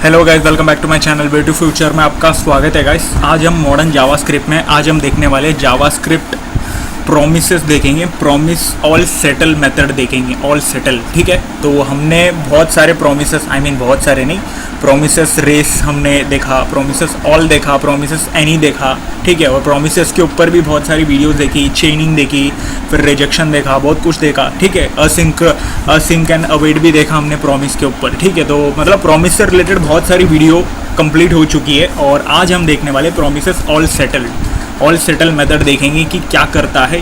Hello guys, welcome back to my channel way to future में आपका स्वागत है गाइस। आज हम मॉडर्न जावास्क्रिप्ट में आज हम देखने वाले जावास्क्रिप्ट प्रोमिसेस देखेंगे। प्रोमिस ऑल सेटल मेथड देखेंगे, ऑल सेटल। ठीक है, तो हमने बहुत सारे प्रोमिसेस, बहुत सारे नहीं, प्रोमिसेस रेस हमने देखा, प्रोमिसेस ऑल देखा, प्रोमिसेस एनी देखा। ठीक है, और प्रोमिसेस के ऊपर भी बहुत सारी वीडियोस देखी, चेनिंग देखी, फिर रिजेक्शन देखा, बहुत कुछ देखा। ठीक है, असिंक एंड अवेट भी देखा हमने प्रॉमिस के ऊपर। ठीक है, तो मतलब प्रॉमिस से रिलेटेड बहुत सारी वीडियो कंप्लीट हो चुकी है और आज हम देखने वाले प्रोमिसेस ऑल सेटल मेथड देखेंगे कि क्या करता है।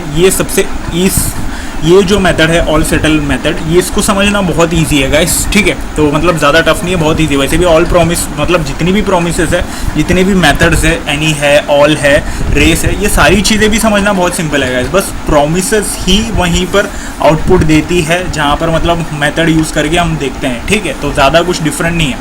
ये जो मेथड है ऑल सेटल मेथड, ये इसको समझना बहुत इजी है गाइस। ठीक है, तो मतलब ज़्यादा टफ नहीं है, बहुत इजी। वैसे भी ऑल प्रॉमिस मतलब जितनी भी प्रॉमिसेस है, जितने भी मेथड्स है, एनी है, ऑल है, रेस है, ये सारी चीज़ें भी समझना बहुत सिंपल है गाइस। बस प्रॉमिसेस ही वहीं पर आउटपुट देती है जहाँ पर मतलब मेथड यूज़ करके हम देखते हैं। ठीक है, तो ज़्यादा कुछ डिफरेंट नहीं है।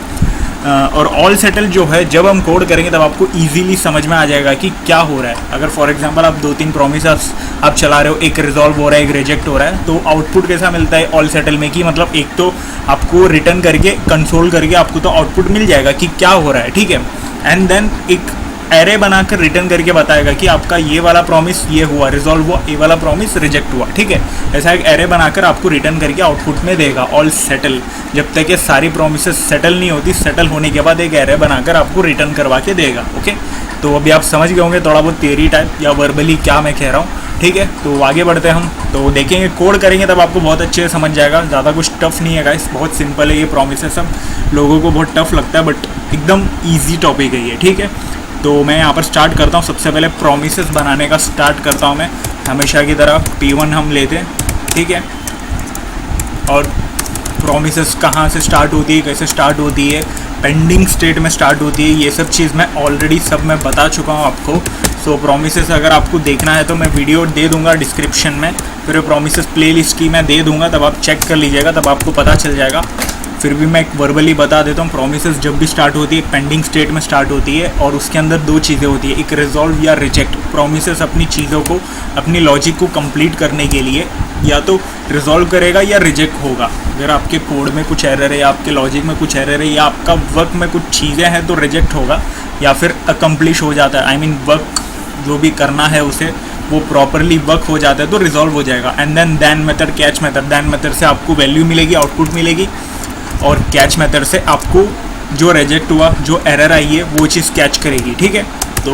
और ऑल सेटल जो है, जब हम कोड करेंगे तब आपको इजीली समझ में आ जाएगा कि क्या हो रहा है। अगर फॉर एग्जांपल आप 2-3 प्रोमिसेस आप चला रहे हो, एक रिजॉल्व हो रहा है, एक रिजेक्ट हो रहा है, तो आउटपुट कैसा मिलता है ऑल सेटल में कि मतलब एक तो आपको रिटर्न करके कंसोल करके आपको तो आउटपुट मिल जाएगा कि क्या हो रहा है। ठीक है, एंड देन एक एरे बनाकर रिटर्न करके बताएगा कि आपका ये वाला प्रॉमिस ये हुआ, रिजॉल्व हुआ, ये वाला प्रॉमिस रिजेक्ट हुआ। ठीक है, ऐसा एक एरे बनाकर आपको रिटर्न करके आउटपुट में देगा ऑल सेटल। जब तक ये सारी प्रॉमिसेस सेटल नहीं होती, सेटल होने के बाद एक एरे बनाकर आपको रिटर्न करवा के देगा। ओके, तो अभी आप समझ गए होंगे थोड़ा बहुत थियरी टाइप या वर्बली क्या मैं कह रहा हूँ। ठीक है, तो आगे बढ़ते हैं हम, तो देखेंगे, कोड करेंगे तब आपको बहुत अच्छे से समझ जाएगा। ज़्यादा कुछ टफ नहीं है गाइस, बहुत सिंपल है ये प्रोमिसेस। सब लोगों को बहुत टफ लगता है बट एकदम ईजी टॉपिक है ये। ठीक है, तो मैं यहाँ पर स्टार्ट करता हूँ। सबसे पहले प्रोमिसेस बनाने का स्टार्ट करता हूँ मैं हमेशा की तरह। P1 हम लेते हैं। ठीक है, और प्रोमिसेस कहाँ से स्टार्ट होती है, कैसे स्टार्ट होती है, पेंडिंग स्टेट में स्टार्ट होती है, ये सब चीज़ मैं ऑलरेडी सब मैं बता चुका हूँ आपको। सो प्रोमिसेस अगर आपको देखना है तो मैं वीडियो दे दूँगा डिस्क्रिप्शन में, फिर प्रोमिसेस प्लेलिस्ट की मैं दे दूँगा, तब आप चेक कर लीजिएगा, तब आपको पता चल जाएगा। फिर भी मैं एक वर्बली बता देता हूँ। प्रोमिसेस जब भी स्टार्ट होती है पेंडिंग स्टेट में स्टार्ट होती है और उसके अंदर दो चीज़ें होती है, एक रिजॉल्व या रिजेक्ट। प्रोमिसेस अपनी चीज़ों को, अपनी लॉजिक को कंप्लीट करने के लिए या तो रिजॉल्व करेगा या रिजेक्ट होगा। अगर आपके कोड में कुछ एरर है या आपके लॉजिक में कुछ एरर है या आपका वर्क में कुछ चीज़ें हैं तो रिजेक्ट होगा, या फिर अकम्प्लिश हो जाता है। वर्क जो भी करना है उसे वो प्रॉपरली वर्क हो जाता है तो रिजॉल्व हो जाएगा। And then method, catch method. Then method से आपको वैल्यू मिलेगी, आउटपुट मिलेगी, और कैच मेथड से आपको जो रिजेक्ट हुआ, जो एरर आई है, वो चीज़ कैच करेगी। ठीक है, तो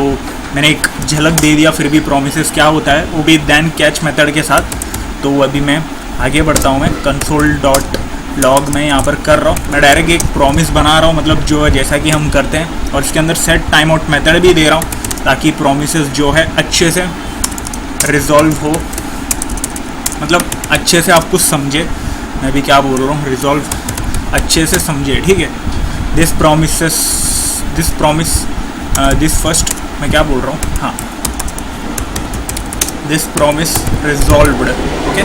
मैंने एक झलक दे दिया फिर भी प्रोमिसेस क्या होता है, वो भी देन कैच मेथड के साथ। तो अभी मैं आगे बढ़ता हूँ। मैं console.log में यहाँ पर कर रहा हूँ, मैं डायरेक्ट एक प्रॉमिस बना रहा हूँ, मतलब जो है जैसा कि हम करते हैं, और इसके अंदर सेट टाइम आउट मेथड भी दे रहा हूँ ताकि प्रोमिसेस जो है अच्छे से रिजॉल्व हो, मतलब अच्छे से आपको समझे मैं भी क्या बोल रहा हूँ, रिजॉल्व अच्छे से समझे। ठीक है, दिस फर्स्ट मैं क्या बोल रहा हूँ, हाँ, this promise resolved. Okay,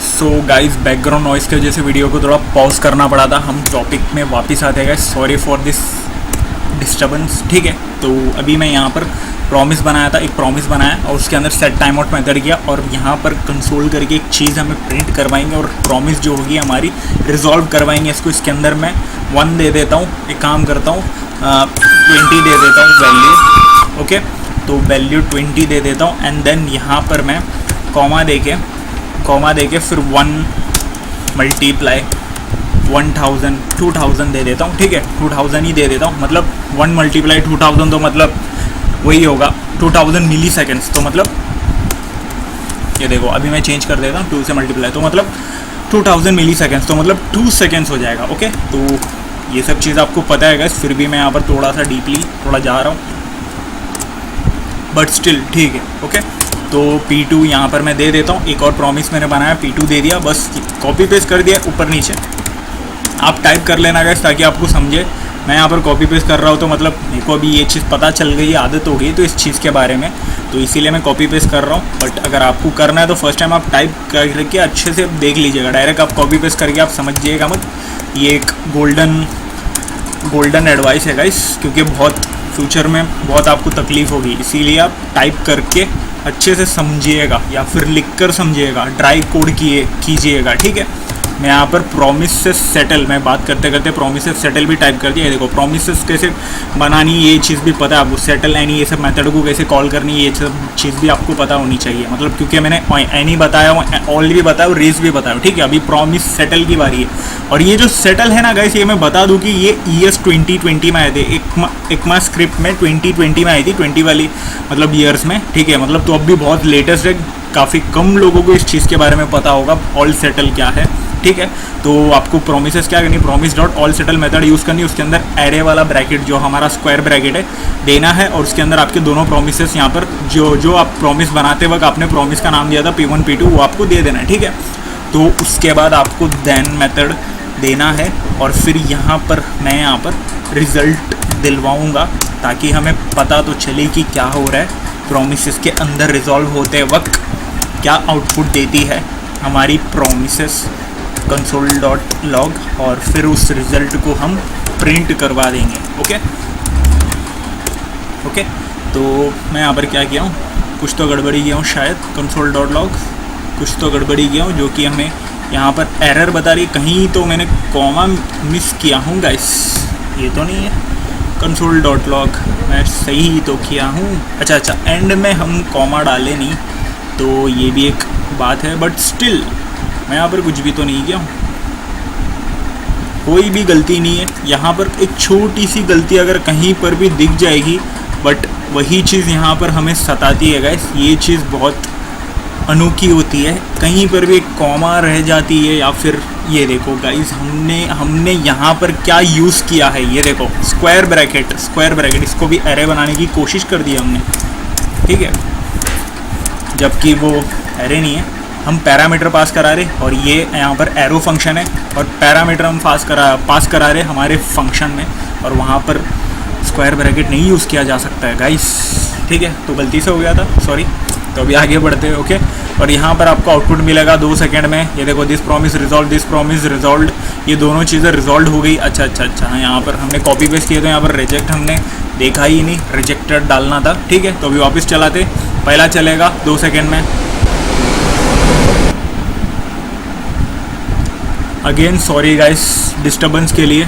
so guys, background noise की वजह से वीडियो को थोड़ा पॉज करना पड़ा था। हम टॉपिक में वापस आते हैं, सॉरी फॉर दिस डिस्टर्बेंस। ठीक है, तो अभी मैं यहाँ पर प्रॉमिस बनाया था, एक प्रॉमिस बनाया और उसके अंदर सेट टाइम आउट मेथड किया, और यहाँ पर कंसोल करके एक चीज़ हमें प्रिंट करवाएंगे और प्रॉमिस जो होगी हमारी रिजॉल्व करवाएंगे इसको। इसके अंदर मैं 1 दे देता हूँ, एक काम करता हूँ 20 दे देता हूँ वैल्यू। ओके, तो वैल्यू 20 दे देता हूँ, एंड देन यहाँ पर मैं कॉमा दे के फिर 1 मल्टीप्लाई 1000 2000 दे देता हूँ। ठीक है, 2000 ही दे देता हूँ, मतलब 1 मल्टीप्लाई 2000 तो मतलब वही होगा 2000 मिली सेकेंड्स। तो मतलब ये देखो, अभी मैं चेंज कर देता हूँ 2 से मल्टीप्लाई, तो मतलब 2000 मिली सेकेंड्स, तो मतलब 2 सेकेंड्स हो जाएगा। ओके, तो ये सब चीज़ आपको पता है गाइस, फिर भी मैं यहाँ पर थोड़ा सा डीपली जा रहा हूँ, बट स्टिल ठीक है। ओके, तो P2 यहाँ पर मैं दे देता हूँ। एक और प्रॉमिस मैंने बनाया, P2 दे दिया, बस कॉपी पेस्ट कर दिया ऊपर नीचे। आप टाइप कर लेना गाइस ताकि आपको समझे। मैं यहाँ पर कॉपी पेस्ट कर रहा हूँ तो मतलब मेरे को अभी ये चीज़ पता चल गई, आदत हो गई तो इस चीज़ के बारे में, तो इसीलिए मैं कॉपी पेस्ट कर रहा हूँ। बट अगर आपको करना है तो फर्स्ट टाइम आप टाइप करके अच्छे से देख लीजिएगा, डायरेक्ट आप कॉपी पेस्ट करके आप समझिएगा मत। ये एक गोल्डन एडवाइस है गाइस, क्योंकि बहुत फ्यूचर में बहुत आपको तकलीफ़ होगी, इसीलिए आप टाइप करके अच्छे से समझिएगा या फिर लिखकर समझिएगा, ड्राई कोड कीजिएगा, ठीक है। मैं यहाँ पर प्रोमिसेस सेटल, मैं बात करते करते प्रोमिसेस सेटल भी टाइप कर दिया। ये देखो प्रोमिसेस कैसे बनानी ये चीज़ भी पता है आपको, सेटल एनी ये सब मेथड को कैसे कॉल करनी ये सब चीज़ भी आपको पता होनी चाहिए, मतलब क्योंकि मैंने एनी बताया हूँ, ऑल भी बताया, रेस भी बताया, ठीक है। अभी प्रोमिस सेटल की बारी है। और ये जो सेटल है ना गाइस, ये मैं बता दूँ कि ये ES 2020 में आए थे, ECMA स्क्रिप्ट में 2020 में आई थी, 20 वाली मतलब ईयर्स में, ठीक है। मतलब तो अब भी बहुत लेटेस्ट है, काफ़ी कम लोगों को इस चीज़ के बारे में पता होगा ऑल सेटल क्या है, ठीक है। तो आपको प्रोमिसेस क्या करनी, promise dot all settle method use करनी, उसके अंदर एरे वाला ब्रैकेट जो हमारा स्क्वायर ब्रैकेट है देना है, और उसके अंदर आपके दोनों प्रोमिसेस यहाँ पर जो आप प्रोमिस बनाते वक्त आपने प्रोमिस का नाम दिया था P1 P2 वो आपको दे देना है, ठीक है। तो उसके बाद आपको देन मेथड देना है, और फिर यहाँ पर मैं यहाँ पर रिज़ल्ट दिलवाऊँगा ताकि हमें पता तो चले कि क्या हो रहा है प्रोमिसेस के अंदर रिजॉल्व होते वक्त, क्या आउटपुट देती है हमारी प्रोमिसेस console.log, और फिर उस रिज़ल्ट को हम प्रिंट करवा देंगे, ओके। तो मैं यहाँ पर क्या किया हूँ, कुछ तो गड़बड़ी किया हूँ शायद, console.log कुछ तो गड़बड़ी किया हूँ जो कि हमें यहाँ पर एरर बता रही है। कहीं तो मैंने कॉमा मिस किया हूँ गाइस, ये तो नहीं है console.log, मैं सही तो किया हूँ। अच्छा, एंड में हम कॉमा डाले नहीं, तो ये भी एक बात है, बट स्टिल मैं यहाँ पर कुछ भी तो नहीं किया हूँ, कोई भी गलती नहीं है यहाँ पर। एक छोटी सी गलती अगर कहीं पर भी दिख जाएगी, बट वही चीज़ यहाँ पर हमें सताती है गाइस, ये चीज़ बहुत अनोखी होती है, कहीं पर भी एक कॉमा रह जाती है, या फिर ये देखो गाइस हमने यहाँ पर क्या यूज़ किया है, ये देखो स्क्वायर ब्रैकेट, इसको भी एरे बनाने की कोशिश कर दी हमने, ठीक है, जबकि वो एरे नहीं है, हम पैरामीटर पास करा रहे, और ये यहाँ पर एरो फंक्शन है, और पैरामीटर हम पास करा रहे हमारे फंक्शन में, और वहाँ पर स्क्वायर ब्रैकेट नहीं यूज़ किया जा सकता है गाइस, ठीक है। तो गलती से हो गया था, सॉरी। तो अभी आगे बढ़ते हैं, ओके। और यहाँ पर आपको आउटपुट मिलेगा 2 सेकंड में, ये देखो दिस प्रॉमिस रिजॉल्व, ये दोनों चीज़ें रिजॉल्व हो गई। अच्छा, यहाँ पर हमने कॉपी पेस्ट किया, तो यहाँ पर रिजेक्ट हमने देखा ही नहीं, रिजेक्टेड डालना था, ठीक है। तो अभी वापस चलाते, पहला चलेगा 2 सेकेंड में, अगेन सॉरी गाइस डिस्टर्बेंस के लिए,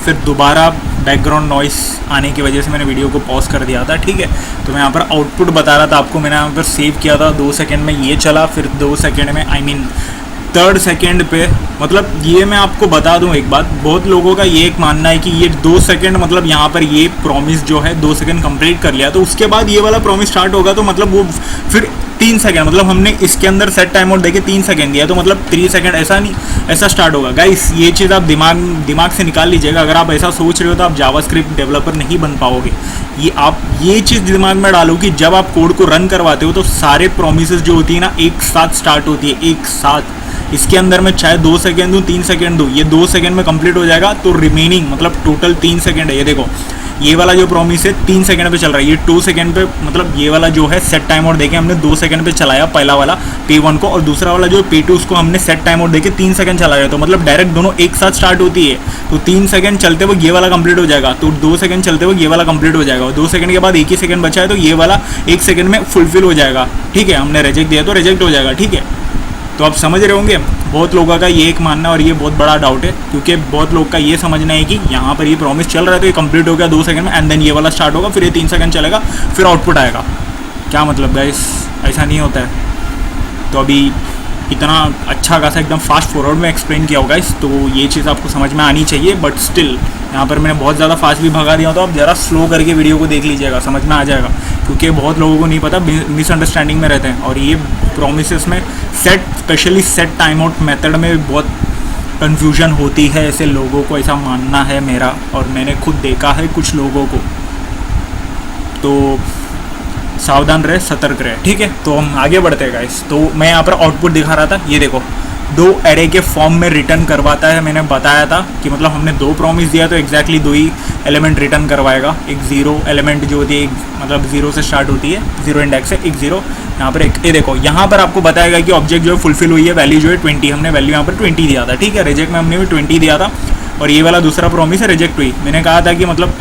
फिर दोबारा बैकग्राउंड नॉइस आने की वजह से मैंने वीडियो को पॉज कर दिया था, ठीक है। तो मैं यहाँ पर आउटपुट बता रहा था आपको, मैंने यहाँ पर सेव किया था 2 सेकेंड में, ये चला, फिर 2 सेकेंड में, आई मीन 3rd सेकेंड पे, मतलब ये मैं आपको बता दूं एक बात, बहुत लोगों का ये एक मानना है कि ये 2 सेकेंड मतलब यहाँ पर ये प्रॉमिस जो है 2 सेकेंड कंप्लीट कर लिया, तो उसके बाद ये वाला प्रॉमिस स्टार्ट होगा, तो मतलब वो फिर 3 सेकेंड, मतलब हमने इसके अंदर सेट टाइम आउट देके 3 सेकेंड दिया, तो मतलब 3 सेकेंड ऐसा नहीं, ऐसा स्टार्ट होगा गाइस। ये चीज़ आप दिमाग से निकाल लीजिएगा, अगर आप ऐसा सोच रहे हो तो आप जावास्क्रिप्ट डेवलपर नहीं बन पाओगे। ये चीज़ दिमाग में डालो कि जब आप कोड को रन करवाते हो तो सारे प्रोमिसेस जो होती है ना एक साथ स्टार्ट होती है, एक साथ। इसके अंदर मैं चाहे 2 सेकेंड दूँ 3 सेकेंड दूँ, ये 2 सेकेंड में कंप्लीट हो जाएगा, तो रिमेनिंग मतलब टोटल 3 सेकेंड है। ये देखो ये वाला जो प्रॉमिस है 3 सेकंड पे चल रहा है, ये 2 सेकंड पे, मतलब ये वाला जो है सेट टाइम आउट देके हमने 2 सेकंड पे चलाया पहला वाला P1 को, और दूसरा वाला जो P2 उसको हमने सेट टाइम आउट देके 3 सेकंड चलाया, तो मतलब डायरेक्ट दोनों एक साथ स्टार्ट होती है। तो 3 सेकंड चलते हुए ये वाला कंप्लीट हो जाएगा, तो 2 सेकंड चलते हुए ये वाला कंप्लीट हो जाएगा, और 2 सेकंड के बाद 1 ही सेकंड बचा है, तो ये वाला 1 सेकंड में फुलफिल हो जाएगा, ठीक है। हमने रिजेक्ट दिया तो रिजेक्ट हो जाएगा, ठीक है। तो आप समझ रहे होंगे, बहुत लोगों का ये एक मानना और ये बहुत बड़ा डाउट है, क्योंकि बहुत लोग का ये समझना है कि यहाँ पर ये प्रॉमिस चल रहा है तो ये कंप्लीट हो गया 2 सेकंड में, एंड देन ये वाला स्टार्ट होगा, फिर ये 3 सेकंड चलेगा, फिर आउटपुट आएगा। क्या मतलब गाइस, ऐसा नहीं होता है। तो अभी इतना अच्छा खासा एकदम फास्ट फॉरवर्ड में एक्सप्लेन किया होगा इस, तो ये चीज़ आपको समझ में आनी चाहिए, बट स्टिल यहाँ पर मैंने बहुत ज़्यादा फास्ट भी भगा दिया, तो आप ज़रा स्लो करके वीडियो को देख लीजिएगा, समझ में आ जाएगा, क्योंकि बहुत लोगों को नहीं पता, मिसअंडरस्टैंडिंग में रहते हैं। और ये प्रोमिसेस में specially set time out method में बहुत कन्फ्यूजन होती है, ऐसे लोगों को ऐसा मानना है मेरा, और मैंने खुद देखा है कुछ लोगों को, तो सावधान रहे, सतर्क रहे, ठीक है। तो हम आगे बढ़ते हैं गाइस। तो मैं यहाँ पर आउटपुट दिखा रहा था, ये देखो 2 एरे के फॉर्म में रिटर्न करवाता है। मैंने बताया था कि मतलब हमने 2 प्रॉमिस दिया तो एग्जैक्टली 2 ही एलिमेंट रिटर्न करवाएगा। एक 0 एलिमेंट जो होती है, मतलब 0 से स्टार्ट होती है, 0 इंडेक्स है, एक 0 यहाँ पर एक, ये देखो यहाँ पर आपको बताएगा कि ऑब्जेक्ट जो है फुलफिल हुई है, वैल्यू जो है 20, हमने वैल्यू यहाँ पर 20 दिया था, ठीक है। रिजेक्ट में हमने भी 20 दिया था, और ये वाला दूसरा प्रॉमिस है रिजेक्ट हुई। मैंने कहा था कि मतलब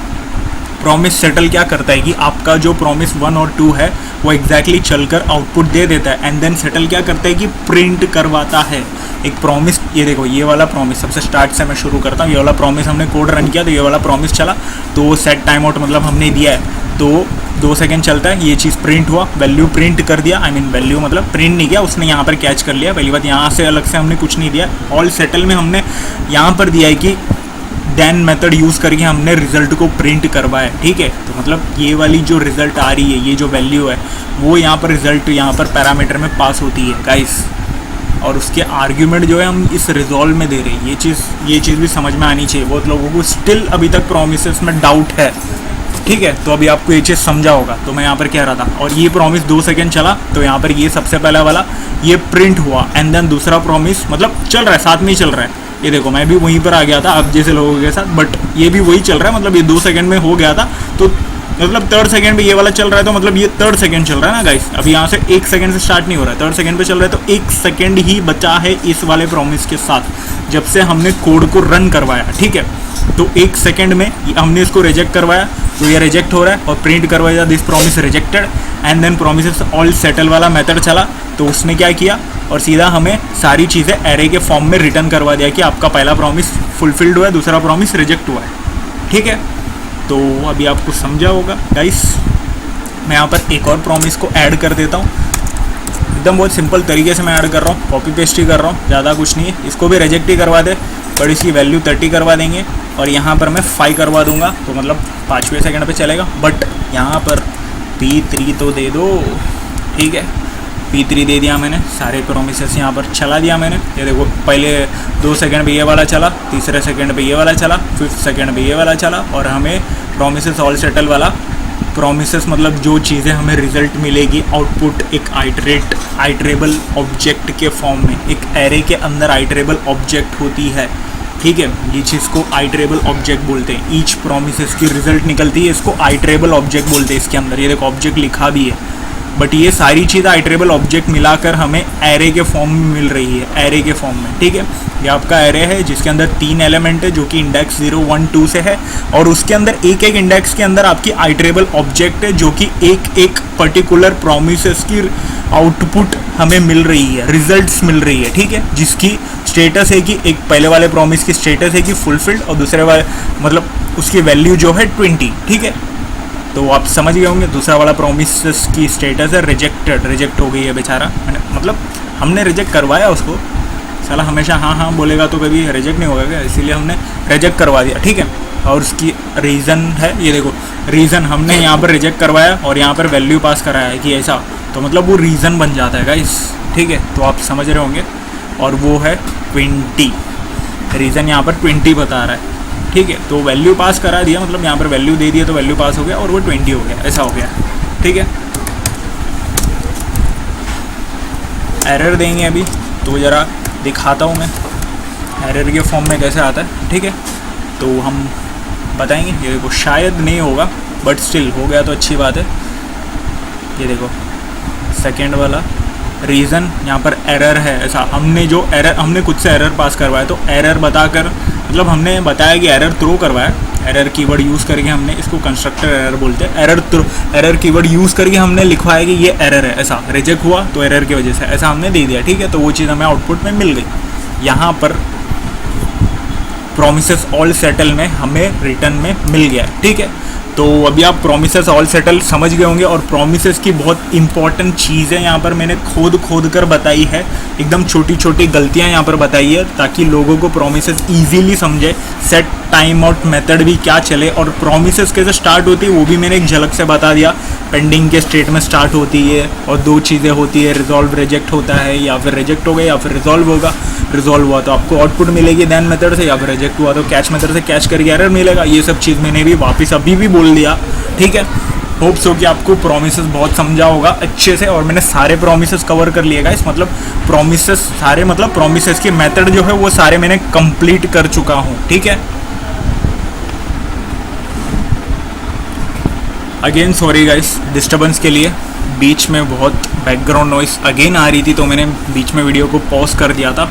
प्रॉमिस सेटल क्या करता है कि आपका जो प्रॉमिस 1 और 2 है वो एग्जैक्टली चलकर आउटपुट दे देता है। एंड देन सेटल क्या करता है कि प्रिंट करवाता है एक प्रॉमिस। ये देखो ये वाला प्रॉमिस, सबसे स्टार्ट से मैं शुरू करता हूँ। ये वाला प्रॉमिस हमने कोड रन किया तो ये वाला प्रॉमिस चला, तो सेट टाइम आउट मतलब हमने दिया है तो 2 सेकेंड चलता है, ये चीज़ प्रिंट हुआ, वैल्यू प्रिंट कर दिया। आई मीन वैल्यू मतलब प्रिंट नहीं किया उसने, यहाँ पर कैच कर लिया। पहली बात, यहाँ से अलग से हमने कुछ नहीं दिया। ऑल सेटल में हमने यहाँ पर दिया है कि देन मेथड यूज़ करके हमने रिजल्ट को प्रिंट करवाया, ठीक है। तो मतलब ये वाली जो रिजल्ट आ रही है, ये जो वैल्यू है वो यहाँ पर रिजल्ट यहाँ पर पैरामीटर में पास होती है गाइस, और उसके आर्ग्यूमेंट जो है हम इस रिजॉल्व में दे रहे हैं। ये चीज़ भी समझ में आनी चाहिए। बहुत लोगों को स्टिल अभी तक प्रोमिसेस में डाउट है, ठीक है। तो अभी आपको ये चीज़ समझा होगा। तो मैं यहाँ पर कह रहा था, और ये प्रॉमिस 2 सेकेंड चला तो यहाँ पर ये सबसे पहला वाला ये प्रिंट हुआ। एंड देन दूसरा प्रॉमिस मतलब चल रहा है, साथ में ही चल रहा है। ये देखो मैं भी वहीं पर आ गया था अब जैसे लोगों के साथ, बट ये भी वही चल रहा है। मतलब ये 2 सेकेंड में हो गया था, तो मतलब 3rd सेकेंड पे ये वाला चल रहा है, तो मतलब ये 3rd सेकेंड चल रहा है ना गाइस। अभी यहाँ से 1 सेकेंड से स्टार्ट नहीं हो रहा है, 3rd सेकेंड पे चल रहा है। तो 1 सेकेंड ही बचा है इस वाले प्रॉमिस के साथ, जब से हमने कोड को रन करवाया, ठीक है। तो 1 सेकेंड में हमने इसको रिजेक्ट करवाया, तो ये रिजेक्ट हो रहा है, और प्रिंट करवाया this promise rejected. And then promises all settle वाला मेथड चला, तो उसने क्या किया, और सीधा हमें सारी चीज़ें एरे के फॉर्म में रिटर्न करवा दिया कि आपका पहला प्रॉमिस फुलफिल्ड हुआ है, दूसरा प्रॉमिस रिजेक्ट हुआ है, ठीक है। तो अभी आपको समझा होगा गाइस। मैं यहाँ पर एक और प्रॉमिस को ऐड कर देता हूँ, एकदम बहुत सिंपल तरीके से मैं ऐड कर रहा हूँ, कॉपी पेस्ट ही कर रहा हूँ, ज़्यादा कुछ नहीं है। इसको भी रिजेक्ट ही करवा दे, बट इसकी वैल्यू 30 करवा देंगे, और यहाँ पर मैं 5 करवा दूंगा, तो मतलब 5वें सेकंड पे चलेगा। बट यहाँ पर P3 तो दे दो, ठीक है। P3 दे दिया मैंने, सारे प्रोमिसेस यहाँ पर चला दिया मैंने। ये देखो पहले 2 सेकंड पे ये वाला चला, तीसरे सेकंड पे ये वाला चला, 5th सेकंड पे ये वाला चला, और हमें प्रोमिसेस ऑल सेटल वाला प्रोमिसेस मतलब जो चीज़ें हमें रिजल्ट मिलेगी आउटपुट एक आइटरेबल ऑब्जेक्ट के फॉर्म में, एक एरे के अंदर आइटरेबल ऑब्जेक्ट होती है, ठीक है। ये चीज़ को आइटरेबल ऑब्जेक्ट बोलते हैं। ईच प्रोमिसेस की रिजल्ट निकलती है, इसको आइटरेबल ऑब्जेक्ट बोलते हैं। इसके अंदर ये देखो ऑब्जेक्ट लिखा भी है, बट ये सारी चीज़ आइटरेबल ऑब्जेक्ट मिलाकर हमें एरे के फॉर्म में मिल रही है, एरे के फॉर्म में, ठीक है। ये आपका एरे है जिसके अंदर 3 एलिमेंट है, जो कि इंडेक्स 0, 1, 2 से है, और उसके अंदर एक एक इंडेक्स के अंदर आपकी आइटरेबल ऑब्जेक्ट है, जो कि एक एक पर्टिकुलर प्रोमिसेस की आउटपुट हमें मिल रही है, रिजल्ट्स मिल रही है, ठीक है। जिसकी स्टेटस है कि एक पहले वाले प्रॉमिस की स्टेटस है कि फुलफिल्ड, और दूसरे वाले मतलब उसकी वैल्यू जो है 20, ठीक है। तो आप समझ गए होंगे। दूसरा वाला प्रोमिस की स्टेटस है रिजेक्टेड, रिजेक्ट हो गई है बेचारा, मतलब हमने रिजेक्ट करवाया उसको, साला हमेशा हाँ हाँ बोलेगा तो कभी रिजेक्ट नहीं होगा क्या, इसीलिए हमने रिजेक्ट करवा दिया, ठीक है। और उसकी रीज़न है, ये देखो रीज़न हमने यहाँ पर रिजेक्ट करवाया और यहाँ पर वैल्यू पास कराया है कि ऐसा, तो मतलब वो रीज़न बन जाता है गाइस, ठीक है। तो आप समझ रहे होंगे, और वो है 20, रीज़न यहाँ पर 20 बता रहा है, ठीक है। तो वैल्यू पास करा दिया, मतलब यहाँ पर वैल्यू दे दिया तो वैल्यू पास हो गया, और वो 20 हो गया, ऐसा हो गया, ठीक है। एरर देंगे अभी, तो ज़रा दिखाता हूँ मैं एरर के फॉर्म में कैसे आता है, ठीक है। तो हम बताएंगे, ये देखो शायद नहीं होगा, बट स्टिल हो गया तो अच्छी बात है। ये देखो सेकेंड वाला रीज़न यहाँ पर एरर है, ऐसा हमने जो एरर हमने खुद से एरर पास करवाया, तो एरर बताकर मतलब हमने बताया कि एरर थ्रो करवाया, एरर कीवर्ड यूज़ करके हमने इसको कंस्ट्रक्टर एरर बोलते हैं। एरर कीवर्ड यूज़ करके हमने लिखवाया कि ये एरर है, ऐसा रिजेक्ट हुआ तो एरर की वजह से, ऐसा हमने दे दिया, ठीक है। तो वो चीज़ हमें आउटपुट में मिल गई। यहाँ पर प्रोमिसेस ऑल सेटल में हमें रिटर्न में मिल गया, ठीक है। तो अभी आप प्रोमिसेस ऑल सेटल समझ गए होंगे, और प्रोमिसेस की बहुत इंपॉर्टेंट चीज़ें यहाँ पर मैंने खोद कर बताई है, एकदम छोटी छोटी गलतियाँ यहाँ पर बताई है, ताकि लोगों को प्रोमिसेस ईजीली समझे। सेट टाइम आउट मेथड भी क्या चले, और प्रोमिसेस कैसे स्टार्ट होती है वो भी मैंने एक झलक से बता दिया। पेंडिंग के स्टेट में स्टार्ट होती है, और 2 चीज़ें होती है, रिजॉल्व रिजेक्ट होता है, या फिर रिजेक्ट हो गया या फिर रिजॉल्व होगा। रिजॉल्व हुआ तो आपको आउटपुट मिलेगी देन मेथड से, या फिर रिजेक्ट हुआ तो कैच मेथड से कैच करके एरर मिलेगा। ये सब चीज़ मैंने भी वापस अभी भी बोल दिया, ठीक है। होप्स हो कि आपको प्रोमिसेस बहुत समझा होगा अच्छे से, और मैंने सारे प्रोमिसेस कवर कर लिए गाइस, मतलब प्रोमिसेस सारे, मतलब प्रोमिसेस के मेथड जो है वो सारे मैंने कंप्लीट कर चुका हूँ, ठीक है। अगेन सॉरी गाइस डिस्टर्बेंस के लिए, बीच में बहुत बैकग्राउंड नॉइस अगेन आ रही थी, तो मैंने बीच में वीडियो को पॉज कर दिया था।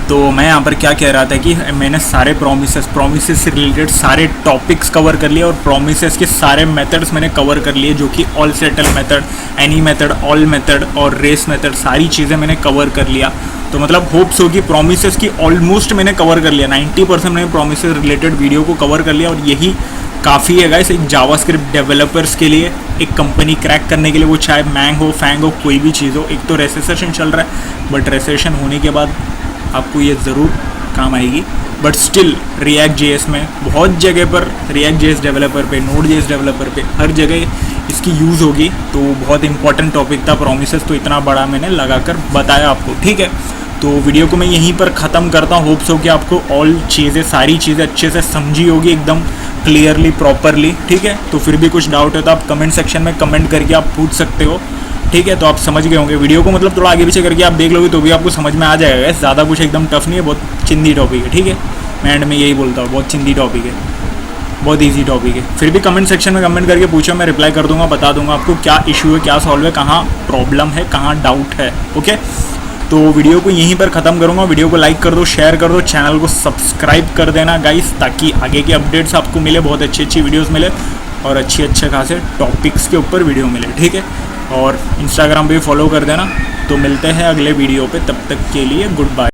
तो मैं यहाँ पर क्या कह रहा था कि मैंने सारे प्रोमिसेस से रिलेटेड सारे टॉपिक्स कवर कर लिए और प्रोमिसेस के सारे मेथड्स मैंने कवर कर लिए, जो कि all settle method, any method, all method और रेस मेथड, सारी चीज़ें मैंने कवर कर लिया। तो मतलब होप्स हो कि प्रोमिसेस की ऑलमोस्ट मैंने कवर कर लिया, 90% मैंने प्रोमिसेस रिलेटेड वीडियो को कवर कर लिया। और यही काफ़ी है गाइस एक जावास्क्रिप्ट डेवलपर्स के लिए, एक कंपनी क्रैक करने के लिए, वो चाहे मैंग हो, फैंग हो, कोई भी चीज़ हो। एक तो रेसेशन चल रहा है, बट रेसेशन होने के बाद आपको ये ज़रूर काम आएगी। बट स्टिल रिएक्ट जेएस में बहुत जगह पर, रिएक्ट जेएस डेवलपर पे, नोड जेएस डेवलपर पे, हर जगह इसकी यूज़ होगी। तो बहुत इंपॉर्टेंट टॉपिक था प्रोमिसेस, तो इतना बड़ा मैंने लगाकर बताया आपको, ठीक है। तो वीडियो को मैं यहीं पर ख़त्म करता हूँ। होप्स हो कि आपको ऑल चीज़ें, सारी चीज़ें अच्छे से समझी होगी, एकदम क्लियरली, प्रॉपरली, ठीक है। तो फिर भी कुछ डाउट है तो आप कमेंट सेक्शन में कमेंट करके आप पूछ सकते हो, ठीक है। तो आप समझ गए होंगे वीडियो को, मतलब थोड़ा आगे पीछे करके आप देख लोगे तो भी आपको समझ में आ जाएगा। ज़्यादा कुछ एकदम टफ नहीं है, बहुत चिंदी टॉपिक है, ठीक है। मैं एंड में यही बोलता हूँ, बहुत चिंदी टॉपिक है, बहुत ईजी टॉपिक है। फिर भी कमेंट सेक्शन में कमेंट करके पूछो, मैं रिप्लाई कर दूंगा, बता दूंगा आपको क्या इशू है, क्या सॉल्व है, कहाँ प्रॉब्लम है, कहाँ डाउट है, ओके। तो वीडियो को यहीं पर ख़त्म करूँगा। वीडियो को लाइक कर दो, शेयर कर दो, चैनल को सब्सक्राइब कर देना गाइस, ताकि आगे के अपडेट्स आपको मिले, बहुत अच्छी वीडियोस मिले और अच्छे खासे टॉपिक्स के ऊपर वीडियो मिले, ठीक है। और इंस्टाग्राम पे भी फॉलो कर देना। तो मिलते हैं अगले वीडियो पे, तब तक के लिए गुड बाय।